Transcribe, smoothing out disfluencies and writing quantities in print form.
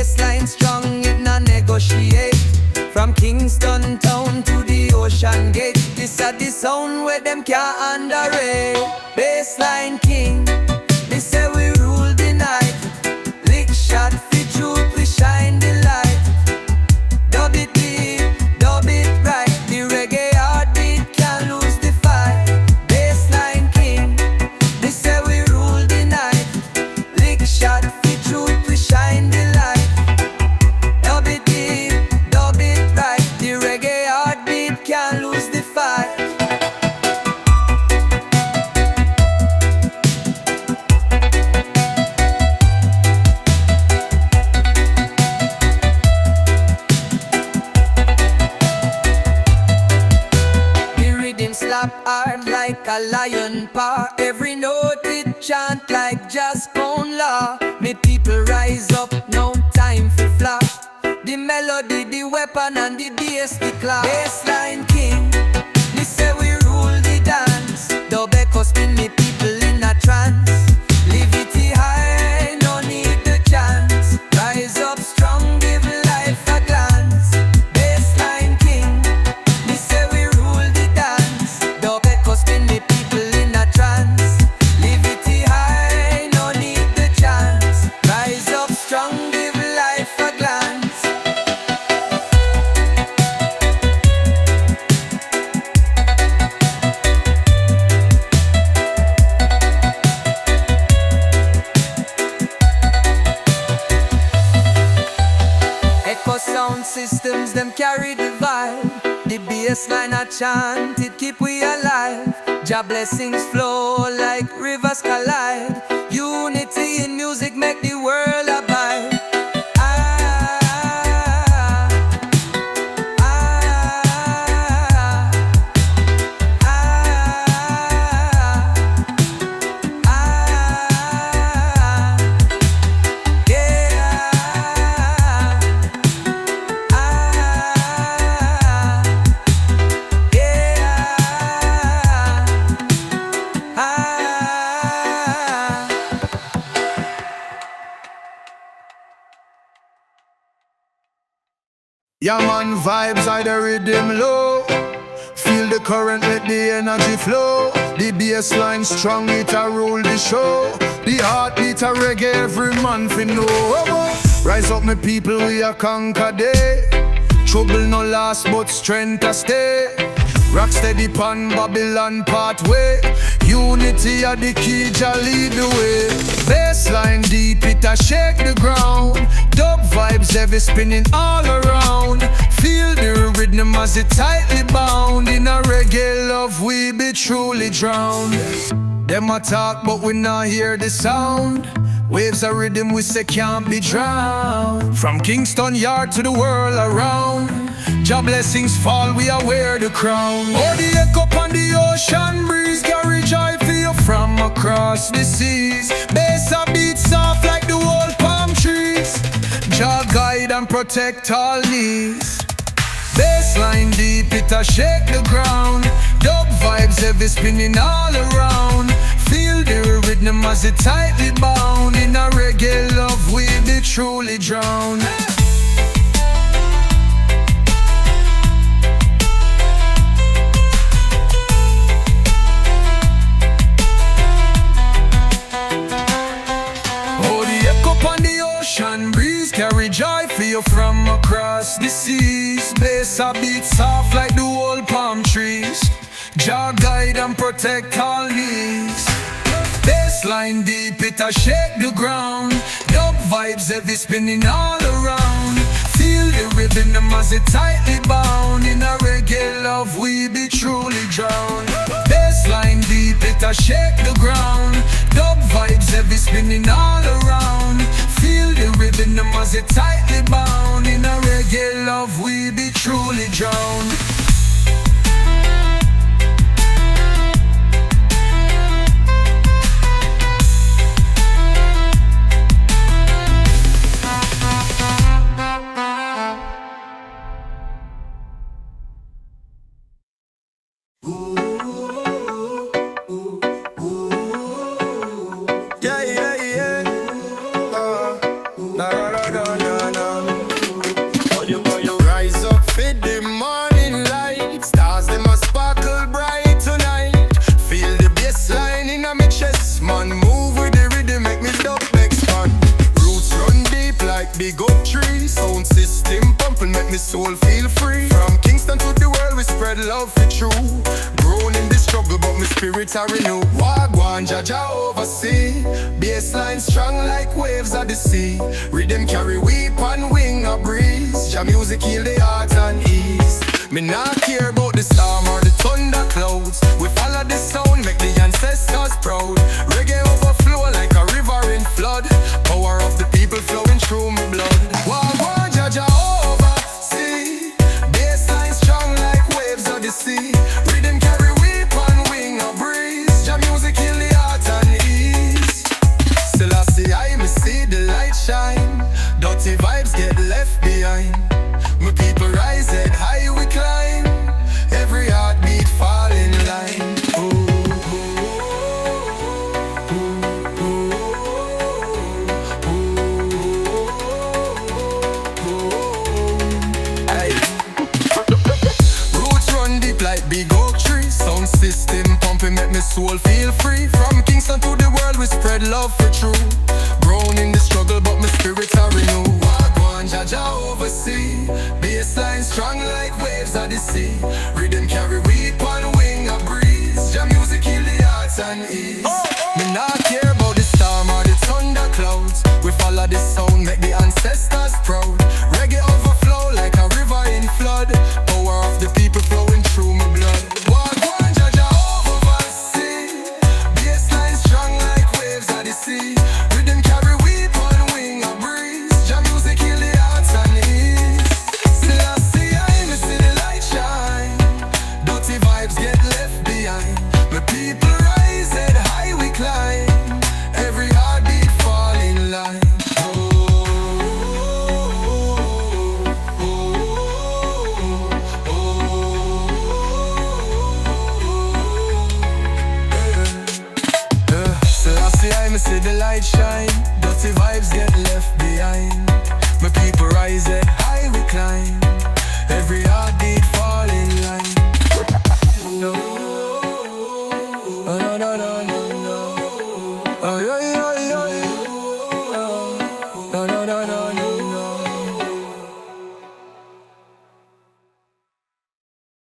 bassline strong, it not negotiate. From Kingston town to the Ocean Gate, this a the sound where them can't underrate. Bassline king, they say we rule the night. Lick shot fi truth, we shine the light. Dub it deep, dub it right. The reggae heartbeat can't lose the fight. Bassline king, they say we rule the night. Lick shot fi truth, we shine the light. Dub it deep, dub it right. The reggae heartbeat can't lose the fight. Slap hard like a lion paw. Every note it chant like jazz bone law. Me people rise up, no time for flop. The melody, the weapon and the bass, the clap. Bassline king, they say we rule the dance. Dub echo spin me people in a trance. Levity high, no need the chance. Rise up strong, give life a glance. Bassline king, they say we rule the dance. Dub echo spin me people in a trance. Levity high, no need the chance. Rise up strong, give life a glance. Echo sound systems, them carry the vibe. The bassline a chant, it keep we alive. Jah blessings flow like rivers collide. Unity in music make the world abide. Ah, ah, ah, ah, yeah. Yeah man, vibes are the rhythm low. Feel the current, let the energy flow. The bassline strong, it a rule the show. The heartbeat a reggae, every man fi know. Rise up my people, we a conquer day. Trouble no last, but strength a stay. Rock steady pan Babylon pathway. Unity are the key, Jah lead the way. Bassline deep, it a shake the ground. Dub vibes heavy spinning all around. Feel the rhythm as it tightly bound. In a reggae love we be truly drowned. Them a talk but we not hear the sound. Waves of rhythm we say can't be drowned. From Kingston Yard to the world around, Jah blessings fall, we are wear the crown. Oh, the echo on the ocean breeze carry joy for you from across the seas. Bass a beat soft like the old palm trees. Jah guide and protect all knees. Bassline deep, it a shake the ground. Dub vibes heavy spinning all around. Feel the rhythm as it tightly bound. In a reggae love we be truly drowned. On the ocean breeze carry joy for you from across the seas. Bass a beat soft like the old palm trees. Jah guide and protect all knees. Bassline deep, it a shake the ground. Dub vibes heavy spinning all around. Feel the rhythm as it tightly bound. In a reggae love we be truly drowned. Bassline deep, it a shake the ground. Dub vibes heavy spinning all around. Feel the rhythm as it tightly bound. In a reggae love we be truly drowned. spirit are renew. Wagwan Jaja oversee. Bassline strong like waves of the sea. Rhythm carry weep and wing a breeze. Jah music heal the heart and ease. Me not care about the storm or the thunder clouds. We follow the sound, make the ancestors proud. Reggae overflow like a river in flood. Power of the people flowing through my blood. Wagwan Jaja oversee. Bassline strong like waves of the sea. Rhythm carry weep and wing a breeze. Jah music heal the heart and ease. Still I see me see the light shine. Dirty vibes get left behind. My people rise head high we climb. Every heartbeat fall in line. Roots run deep like big oak tree. Sound system pumping make me soul feel free. From Kingston to the world we spread love for true. Grown in the struggle but my spirits are renewed. Wagwan Jaja oversee. Bassline strong like waves of the sea. Rhythm carry weep and wing a breeze. Jah music heal the hearts and ease. Me not care about the storm or the thunder clouds. We follow the sound, make the ancestors proud. Reggae overflow like a river in flood. Power of the people flowing through my blood. Wagwan Jaja oversee. Bassline strong like waves of the sea. Rhythm carry weep and wing a breeze. Jah music heal the hearts and ease. Still I see the light shine. Dirty vibes get left behind. My people rise head high we climb. Every heartbeat fall in line. I see the light shine. Dirty vibes get left behind. My people rise head high we climb. Every heartbeat fall in line. No, oh, no, no, no, no, no. Oh, yeah, yeah, yeah, yeah. No, no, no, no, no.